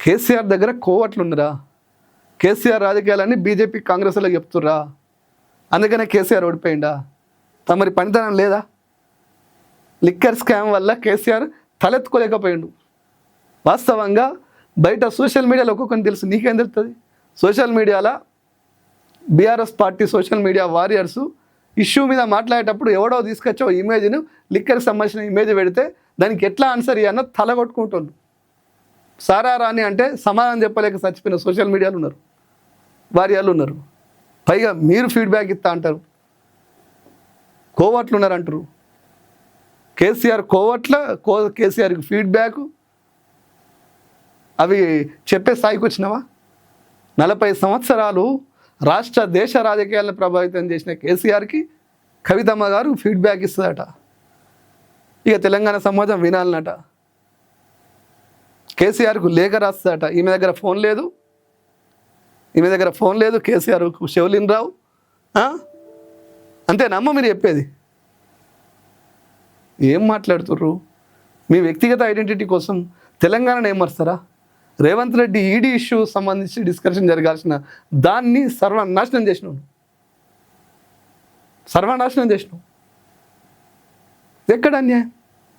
కేసీఆర్ దగ్గర కోవట్లు ఉన్నరా? కేసీఆర్ రాజకీయాలన్నీ బీజేపీ కాంగ్రెస్లో చెప్తుర్రా? అందుకనే కేసీఆర్ ఓడిపోయిందా? తమరి పనితనం లేదా? లిక్కర్ స్కామ్ వల్ల కేసీఆర్ తలెత్తుకోలేకపోయిండు. వాస్తవంగా బయట సోషల్ మీడియాలో ఒక్కొక్కరిని తెలుసు, నీకేం తెలుస్తుంది? సోషల్ మీడియాలో BRS party social media warriors issue మీద మాట్లాడేటప్పుడు ఎవడో తీసుకొచ్చో ఇమేజ్ను, లిక్కర్కి సంబంధించిన ఇమేజ్ పెడితే దానికి ఎట్లా ఆన్సర్ ఇవ్వన్నో తలగొట్టుకుంటుండ్రు. సారా రాని అంటే సమాధానం చెప్పలేక చచ్చిపోయిన సోషల్ మీడియాలో ఉన్నారు, వారియర్లు ఉన్నారు. పైగా మీరు ఫీడ్బ్యాక్ ఇస్తా అంటారు, కోవట్లు ఉన్నారంటారు. కేసీఆర్ కోవట్ల కేసీఆర్కి ఫీడ్బ్యాక్ అవి చెప్పే స్థాయికి వచ్చినావా? 40 సంవత్సరాలు రాష్ట్ర దేశ రాజకీయాలను ప్రభావితం చేసిన కేసీఆర్కి కవితమ్మ గారు ఫీడ్బ్యాక్ ఇస్తుందట. ఇక తెలంగాణ సమాజం వినాలన్నట. కేసీఆర్కు లేఖ రాస్తుందట. ఈమె దగ్గర ఫోన్ లేదు, కేసీఆర్కు షెవలిన్ రావు. అంతేనమ్మ మీరు చెప్పేది? ఏం మాట్లాడుతుర్రు? మీ వ్యక్తిగత ఐడెంటిటీ కోసం తెలంగాణను ఏమరుస్తారా? రేవంత్ రెడ్డి ఈడీ ఇష్యూ సంబంధించి డిస్కషన్ జరగాల్సిన దాన్ని సర్వనాశనం చేసినావు. ఎక్కడ అన్యాయం?